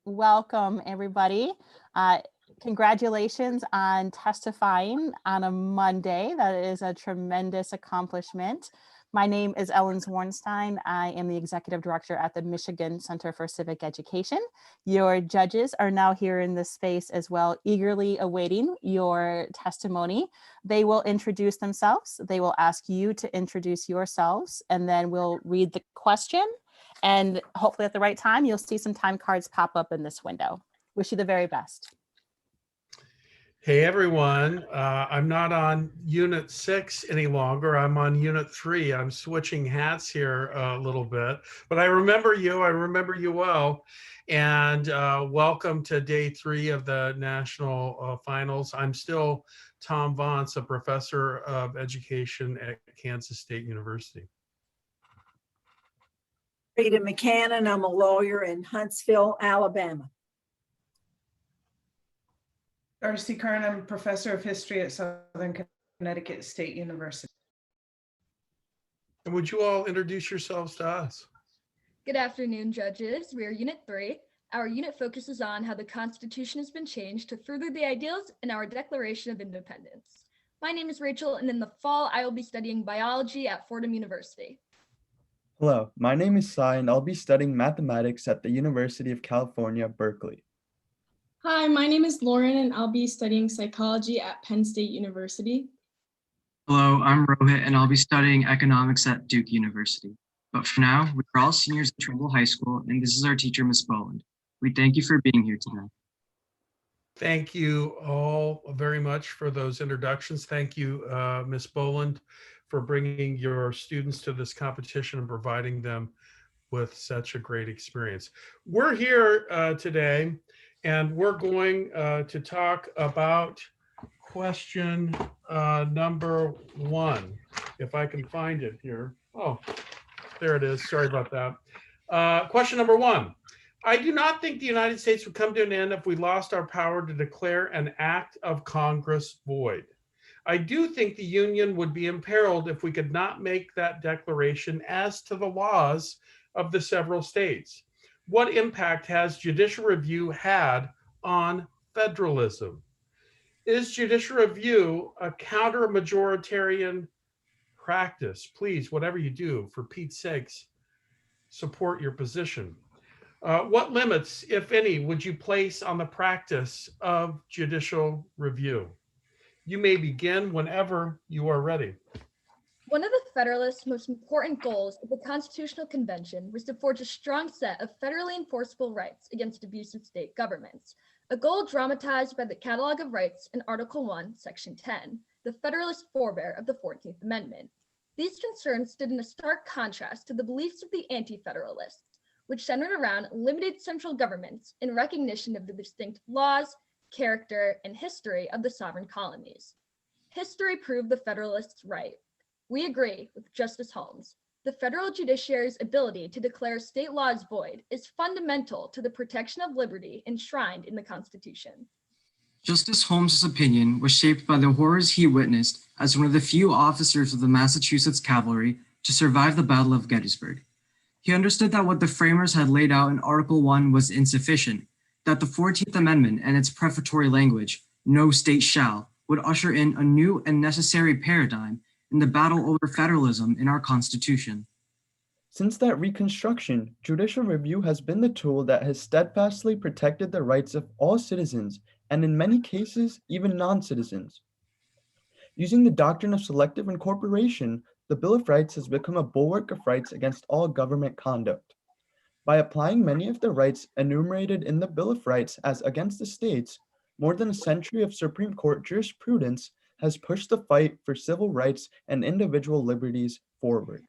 Welcome, everybody. Congratulations on testifying on a Monday. That is a tremendous accomplishment. My name is Ellen Zwarnstein. I am the Executive Director at the Michigan Center for Civic Education. Your judges are now here in this space as well, eagerly awaiting your testimony. They will introduce themselves. They will ask you to introduce yourselves, and then we'll read the question. And hopefully at the right time, you'll see some time cards pop up in this window. Wish you the very best. Hey everyone, I'm not on Unit 6 any longer. I'm on Unit 3. I'm switching hats here a little bit, but I remember you well. And welcome to day 3 of the national finals. I'm still Tom Vance, a professor of education at Kansas State University. Rita McCann, I'm a lawyer in Huntsville, Alabama. Darcy Kern, I'm a professor of history at Southern Connecticut State University. And would you all introduce yourselves to us? Good afternoon, judges. We are Unit 3. Our unit focuses on how the Constitution has been changed to further the ideals in our Declaration of Independence. My name is Rachel, and in the fall, I will be studying biology at Fordham University. Hello, my name is Sai, and I'll be studying mathematics at the University of California, Berkeley. Hi, my name is Lauren, and I'll be studying psychology at Penn State University. Hello, I'm Rohit, and I'll be studying economics at Duke University. But for now, we're all seniors at Trumbull High School, and this is our teacher, Ms. Boland. We thank you for being here today. Thank you all very much for those introductions. Thank you, Ms. Boland, for bringing your students to this competition and providing them with such a great experience. We're here today, and we're going to talk about question number 1, if I can find it here. Oh, there it is. Sorry about that. Question number 1. I do not think the United States would come to an end if we lost our power to declare an act of Congress void. I do think the Union would be imperiled if we could not make that declaration as to the laws of the several states. What impact has judicial review had on federalism? Is judicial review a counter-majoritarian practice? Please, whatever you do, for Pete's sakes, support your position. What limits, if any, would you place on the practice of judicial review? You may begin whenever you are ready. One of the Federalists' most important goals of the Constitutional Convention was to forge a strong set of federally enforceable rights against abusive state governments, a goal dramatized by the Catalog of Rights in Article 1, Section 10, the Federalist forebear of the 14th Amendment. These concerns stood in a stark contrast to the beliefs of the Anti-Federalists, which centered around limited central governments in recognition of the distinct laws, character, and history of the sovereign colonies. History proved the Federalists right. We agree with Justice Holmes. The federal judiciary's ability to declare state laws void is fundamental to the protection of liberty enshrined in the Constitution. Justice Holmes' opinion was shaped by the horrors he witnessed as one of the few officers of the Massachusetts Cavalry to survive the Battle of Gettysburg. He understood that what the framers had laid out in Article 1 was insufficient, that the 14th Amendment and its prefatory language, "no state shall," would usher in a new and necessary paradigm in the battle over federalism in our Constitution. Since that reconstruction, judicial review has been the tool that has steadfastly protected the rights of all citizens, and in many cases, even non-citizens. Using the doctrine of selective incorporation, the Bill of Rights has become a bulwark of rights against all government conduct. By applying many of the rights enumerated in the Bill of Rights as against the states, more than a century of Supreme Court jurisprudence has pushed the fight for civil rights and individual liberties forward.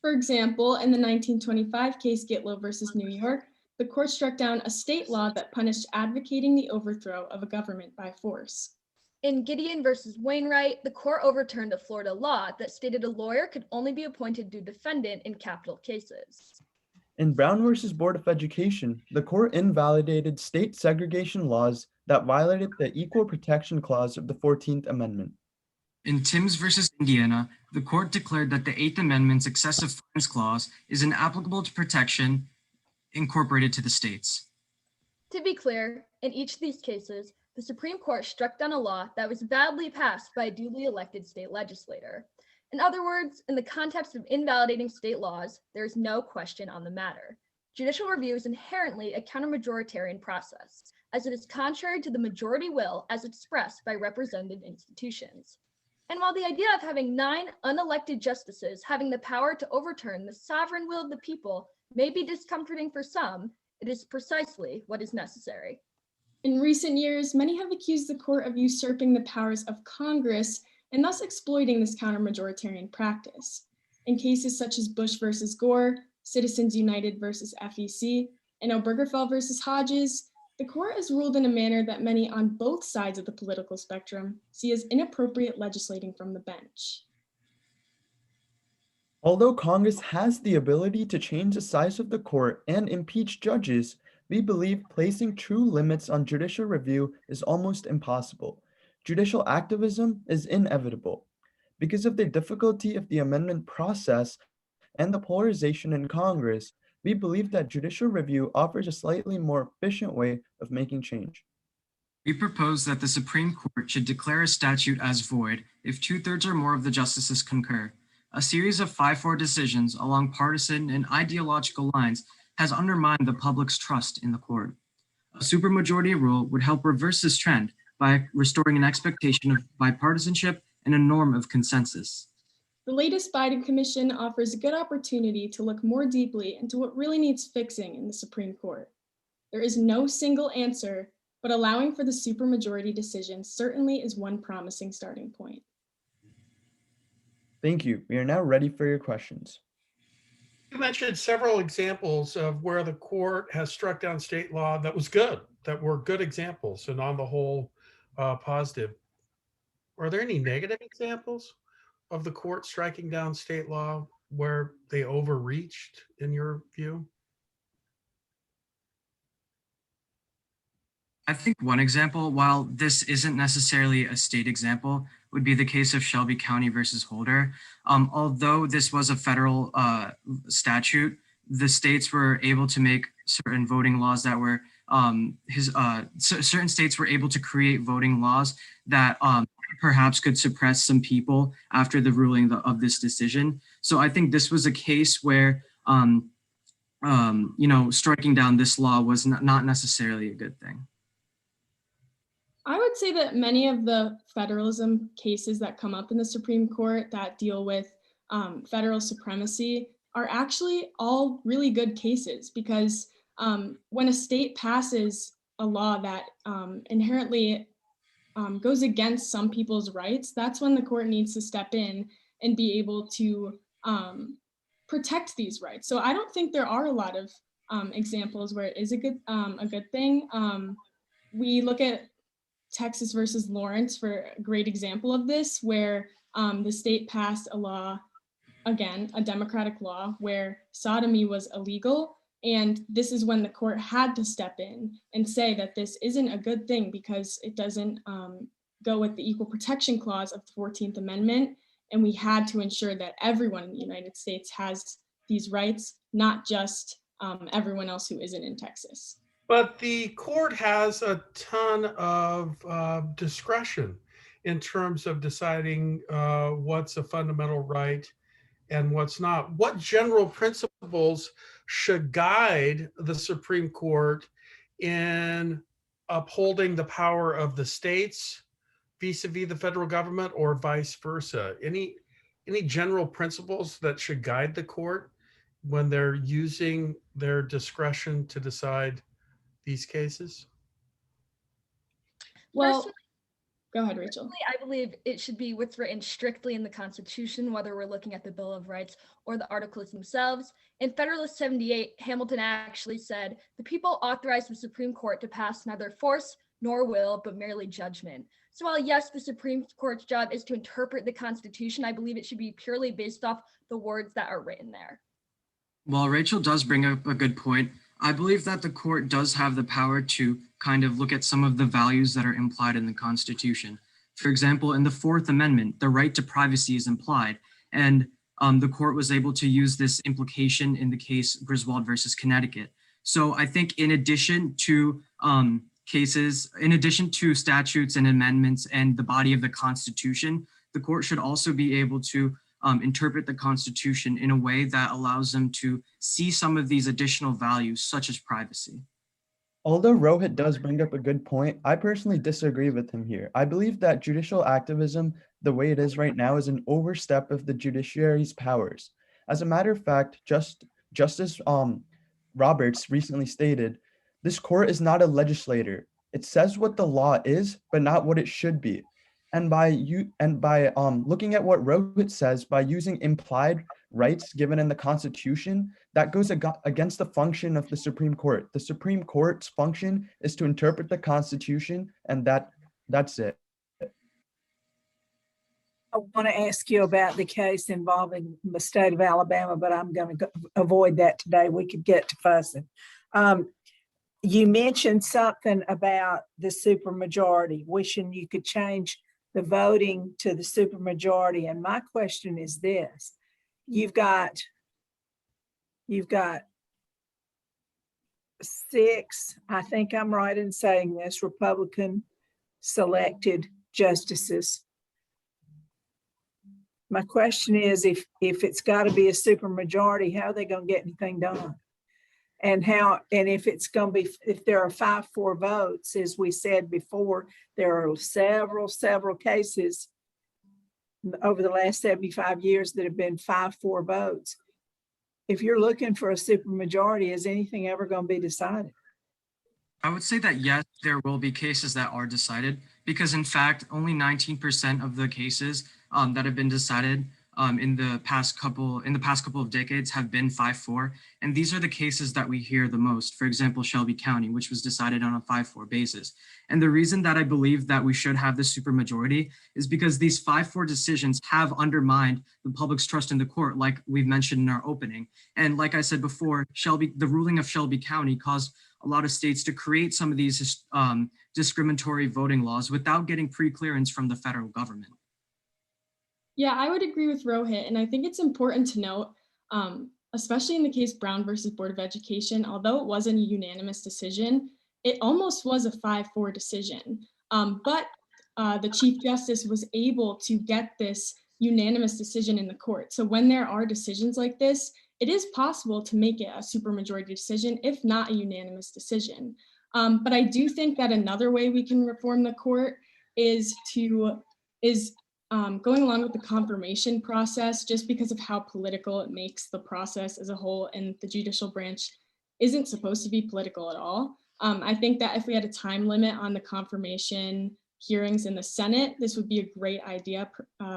For example, in the 1925 case Gitlow versus New York, the court struck down a state law that punished advocating the overthrow of a government by force. In Gideon versus Wainwright, the court overturned a Florida law that stated a lawyer could only be appointed to defendant in capital cases. In Brown versus Board of Education, the court invalidated state segregation laws that violated the Equal Protection Clause of the 14th Amendment. In Timms versus Indiana, the court declared that the 8th Amendment's excessive fines clause is inapplicable to protection incorporated to the states. To be clear, in each of these cases, the Supreme Court struck down a law that was validly passed by a duly elected state legislator. In other words, in the context of invalidating state laws, there is no question on the matter. Judicial review is inherently a counter-majoritarian process, as it is contrary to the majority will as expressed by representative institutions. And while the idea of having 9 unelected justices having the power to overturn the sovereign will of the people may be discomforting for some, it is precisely what is necessary. In recent years, many have accused the court of usurping the powers of Congress and thus exploiting this counter-majoritarian practice. In cases such as Bush versus Gore, Citizens United versus FEC, and Obergefell versus Hodges, the court has ruled in a manner that many on both sides of the political spectrum see as inappropriate legislating from the bench. Although Congress has the ability to change the size of the court and impeach judges, we believe placing true limits on judicial review is almost impossible. Judicial activism is inevitable. Because of the difficulty of the amendment process and the polarization in Congress, we believe that judicial review offers a slightly more efficient way of making change. We propose that the Supreme Court should declare a statute as void if 2/3 or more of the justices concur. A series of 5-4 decisions along partisan and ideological lines has undermined the public's trust in the court. A supermajority rule would help reverse this trend by restoring an expectation of bipartisanship and a norm of consensus. The latest Biden Commission offers a good opportunity to look more deeply into what really needs fixing in the Supreme Court. There is no single answer, but allowing for the supermajority decision certainly is one promising starting point. Thank you. We are now ready for your questions. You mentioned several examples of where the court has struck down state law that was good, that were good examples and on the whole positive. Are there any negative examples of the court striking down state law where they overreached in your view? I think one example, while this isn't necessarily a state example, would be the case of Shelby County versus Holder. Although this was a federal statute, the states were able to make certain voting laws that were, certain states were able to create voting laws that perhaps could suppress some people after the ruling of this decision. So I think this was a case where, striking down this law was not necessarily a good thing. I would say that many of the federalism cases that come up in the Supreme Court that deal with federal supremacy are actually all really good cases, because when a state passes a law that inherently goes against some people's rights, that's when the court needs to step in and be able to protect these rights. So I don't think there are a lot of examples where it is a good thing. We look at Texas versus Lawrence for a great example of this, where the state passed a law, again, a democratic law, where sodomy was illegal. And this is when the court had to step in and say that this isn't a good thing because it doesn't go with the Equal Protection Clause of the 14th Amendment. And we had to ensure that everyone in the United States has these rights, not just everyone else who isn't in Texas. But the court has a ton of discretion in terms of deciding what's a fundamental right and what's not. What general principles should guide the Supreme Court in upholding the power of the states vis-a-vis the federal government, or vice versa? Any general principles that should guide the court when they're using their discretion to decide these cases? Well, Personally, go ahead, Rachel. I believe it should be what's written strictly in the Constitution, whether we're looking at the Bill of Rights or the Articles themselves. In Federalist 78, Hamilton actually said, "The people authorize the Supreme Court to pass neither force nor will, but merely judgment." So while yes, the Supreme Court's job is to interpret the Constitution, I believe it should be purely based off the words that are written there. Well, Rachel does bring up a good point. I believe that the court does have the power to kind of look at some of the values that are implied in the Constitution. For example, in the Fourth Amendment, the right to privacy is implied, and the court was able to use this implication in the case Griswold versus Connecticut. So I think in addition to in addition to statutes and amendments and the body of the Constitution, the court should also be able to interpret the Constitution in a way that allows them to see some of these additional values, such as privacy. Although Rohit does bring up a good point, I personally disagree with him here. I believe that judicial activism, the way it is right now, is an overstep of the judiciary's powers. As a matter of fact, Justice Roberts recently stated, this court is not a legislator. It says what the law is, but not what it should be. And by looking at what Rohit says, by using implied rights given in the Constitution, that goes against the function of the Supreme Court. The Supreme Court's function is to interpret the Constitution, and that's it. I want to ask you about the case involving the state of Alabama, but I'm going to avoid that today. We could get to fussing. You mentioned something about the supermajority, wishing you could change the voting to the supermajority. And my question is this: you've got 6, I think I'm right in saying this, Republican selected justices. My question is, if it's got to be a supermajority, how are they going to get anything done? And if there are 5-4 votes, as we said before, there are several cases over the last 75 years that have been 5-4 votes. If you're looking for a supermajority, is anything ever going to be decided? I would say that yes, there will be cases that are decided, because in fact, only 19% of the cases that have been decided in the past couple of decades have been 5-4, and these are the cases that we hear the most. For example, Shelby County, which was decided on a 5-4 basis. And the reason that I believe that we should have the supermajority is because these 5-4 decisions have undermined the public's trust in the court, like we've mentioned in our opening. And like I said before, the ruling of Shelby County caused a lot of states to create some of these discriminatory voting laws without getting pre-clearance from the federal government. Yeah, I would agree with Rohit, and I think it's important to note, especially in the case Brown versus Board of Education, although it wasn't a unanimous decision, it almost was a 5-4 decision. But the Chief Justice was able to get this unanimous decision in the court. So when there are decisions like this, it is possible to make it a supermajority decision, if not a unanimous decision. But I do think that another way we can reform the court is going along with the confirmation process, just because of how political it makes the process as a whole, and the judicial branch isn't supposed to be political at all. I think that if we had a time limit on the confirmation hearings in the Senate, this would be a great idea,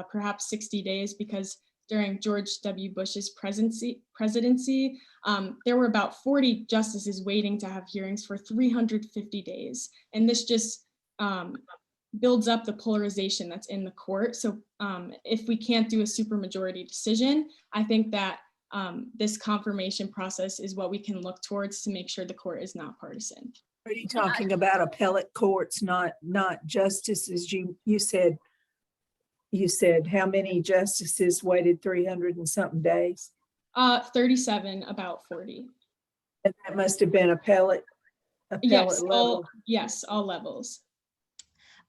perhaps 60 days, because during George W. Bush's presidency, there were about 40 justices waiting to have hearings for 350 days. And this just builds up the polarization that's in the court. So if we can't do a supermajority decision, I think that this confirmation process is what we can look towards to make sure the court is not partisan. Are you talking about appellate courts, not justices? You said how many justices waited 300 and something days? 37, about 40. And that must have been appellate Yes, level. all levels.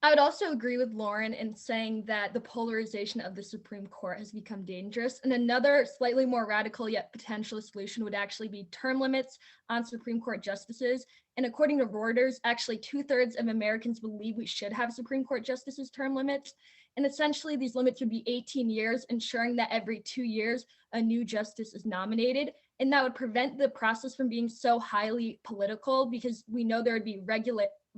I would also agree with Lauren in saying that the polarization of the Supreme Court has become dangerous. And another slightly more radical yet potential solution would actually be term limits on Supreme Court justices. And according to Reuters, actually 2/3 of Americans believe we should have Supreme Court justices term limits. And essentially these limits would be 18 years, ensuring that every 2 years a new justice is nominated. And that would prevent the process from being so highly political, because we know there would be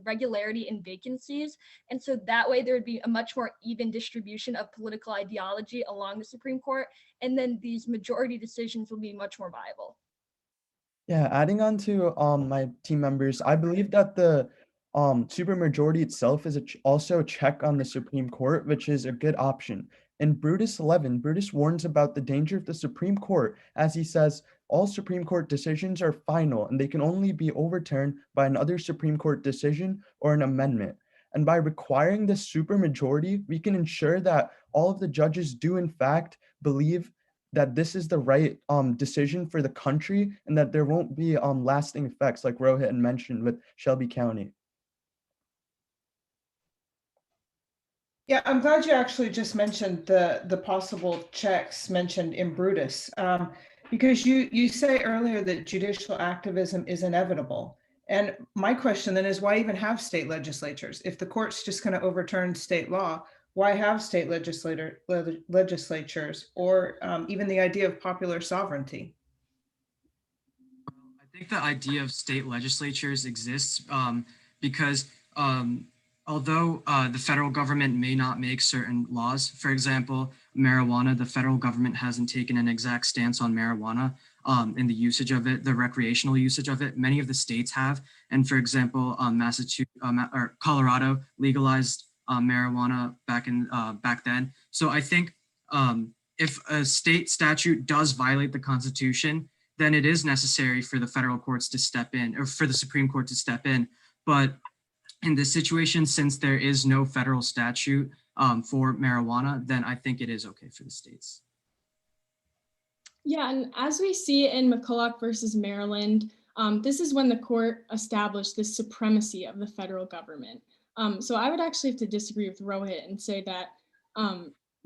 regularity in vacancies. And so that way there would be a much more even distribution of political ideology along the Supreme Court. And then these majority decisions will be much more viable. Yeah, adding on to my team members, I believe that the supermajority itself is also a check on the Supreme Court, which is a good option. In Brutus 11, Brutus warns about the danger of the Supreme Court, as he says, all Supreme Court decisions are final and they can only be overturned by another Supreme Court decision or an amendment. And by requiring this supermajority, we can ensure that all of the judges do in fact believe that this is the right decision for the country and that there won't be lasting effects like Rohit had mentioned with Shelby County. Yeah, I'm glad you actually just mentioned the possible checks mentioned in Brutus, because you say earlier that judicial activism is inevitable. And my question then is, why even have state legislatures? If the court's just going to overturn state law, why have state legislatures, or even the idea of popular sovereignty? I think the idea of state legislatures exists because although the federal government may not make certain laws, for example, marijuana, the federal government hasn't taken an exact stance on marijuana and the usage of it, the recreational usage of it. Many of the states have. And for example, Massachusetts or Colorado legalized marijuana back then. So I think if a state statute does violate the Constitution, then it is necessary for the federal courts to step in, or for the Supreme Court to step in. But in this situation, since there is no federal statute for marijuana, then I think it is okay for the states. Yeah, and as we see in McCulloch versus Maryland, this is when the court established the supremacy of the federal government. So I would actually have to disagree with Rohit and say that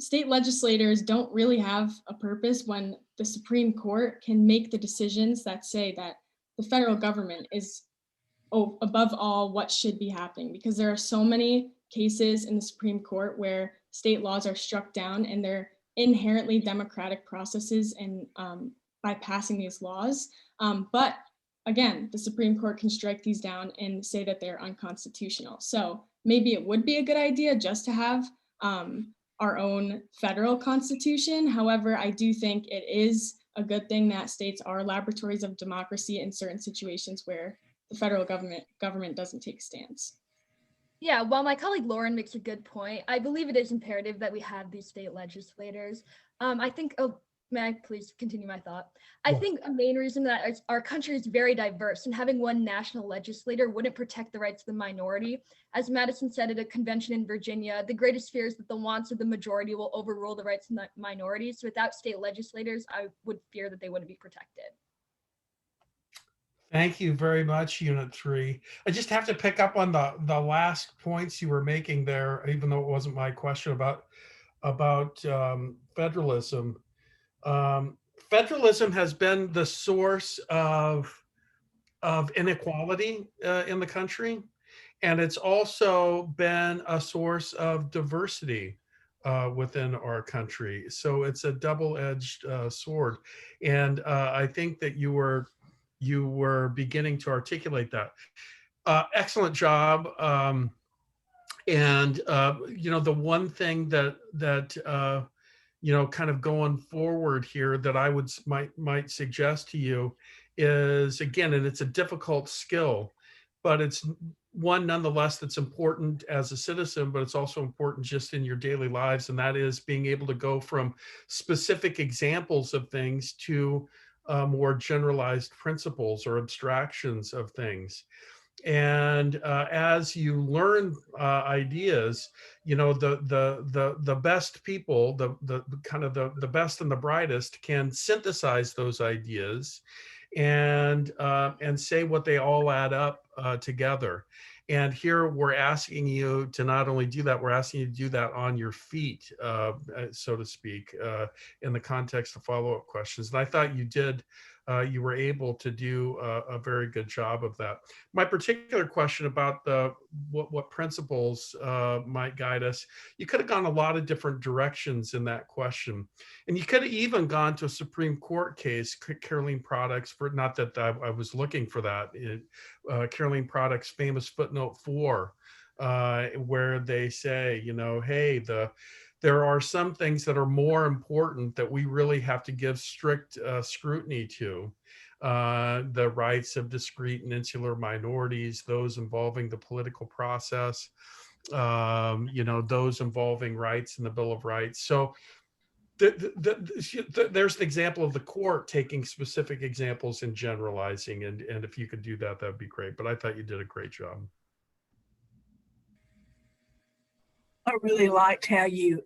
state legislators don't really have a purpose when the Supreme Court can make the decisions that say that the federal government is above all what should be happening, because there are so many cases in the Supreme Court where state laws are struck down and they're inherently democratic processes and by passing these laws. But again, the Supreme Court can strike these down and say that they're unconstitutional. So maybe it would be a good idea just to have our own federal constitution. However, I do think it is a good thing that states are laboratories of democracy in certain situations where the federal government doesn't take a stance. Yeah, while my colleague Lauren makes a good point, I believe it is imperative that we have these state legislators. I think, may I please continue my thought? I think a main reason that our country is very diverse, and having one national legislator wouldn't protect the rights of the minority. As Madison said at a convention in Virginia, the greatest fear is that the wants of the majority will overrule the rights of the minorities. So without state legislators, I would fear that they wouldn't be protected. Thank you very much, Unit 3. I just have to pick up on the last points you were making there, even though it wasn't my question about federalism. Federalism has been the source of inequality in the country, and it's also been a source of diversity within our country. So it's a double-edged sword, and I think that you were beginning to articulate that. Excellent job. And the one thing that kind of going forward here that I might suggest to you is, again, and it's a difficult skill, but it's one nonetheless that's important as a citizen, but it's also important just in your daily lives, and that is being able to go from specific examples of things to more generalized principles or abstractions of things. And as you learn ideas, the best people, the kind of the best and the brightest can synthesize those ideas and say what they all add up together. And here we're asking you to not only do that, we're asking you to do that on your feet, so to speak, in the context of follow-up questions. And I thought you did. You were able to do a very good job of that. My particular question about what principles might guide us, you could have gone a lot of different directions in that question. And you could have even gone to a Supreme Court case, Caroline Products, for not that I was looking for that, Caroline Products' famous footnote 4, where they say, hey, there are some things that are more important that we really have to give strict scrutiny to. The rights of discrete and insular minorities, those involving the political process, those involving rights in the Bill of Rights. So there's an example of the court taking specific examples and generalizing, and if you could do that, that'd be great. But I thought you did a great job. I really liked how you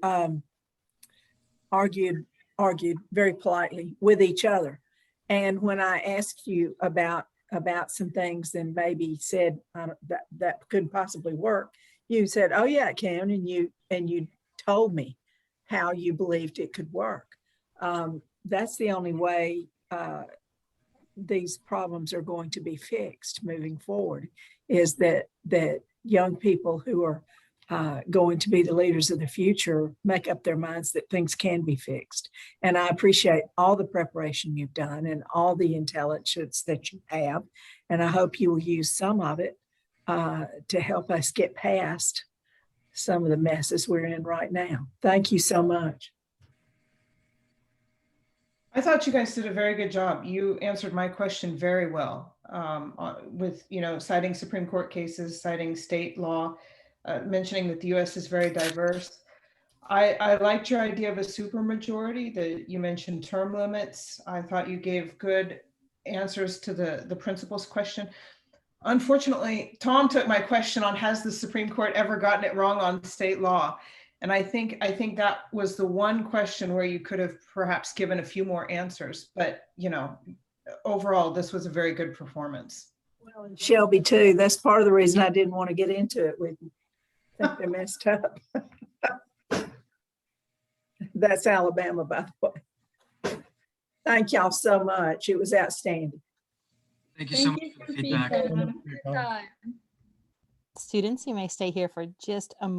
argued argued very politely with each other. And when I asked you about some things and maybe said that couldn't possibly work, you said, "Oh yeah, it can," and you told me how you believed it could work. That's the only way these problems are going to be fixed moving forward, is that young people who are going to be the leaders of the future make up their minds that things can be fixed. And I appreciate all the preparation you've done and all the intelligence that you have. And I hope you will use some of it to help us get past some of the messes we're in right now. Thank you so much. I thought you guys did a very good job. You answered my question very well, with, citing Supreme Court cases, citing state law, mentioning that the US is very diverse. I liked your idea of a supermajority, that you mentioned term limits. I thought you gave good answers to the principal's question. Unfortunately, Tom took my question on, has the Supreme Court ever gotten it wrong on state law? And I think that was the one question where you could have perhaps given a few more answers. But, overall, this was a very good performance. Well, and Shelby too. That's part of the reason I didn't want to get into it with you. I think they messed up. That's Alabama, by the way. Thank y'all so much. It was outstanding. Thank you so much you for for the feedback. feedback. Good time. Students, you may stay here for just a moment.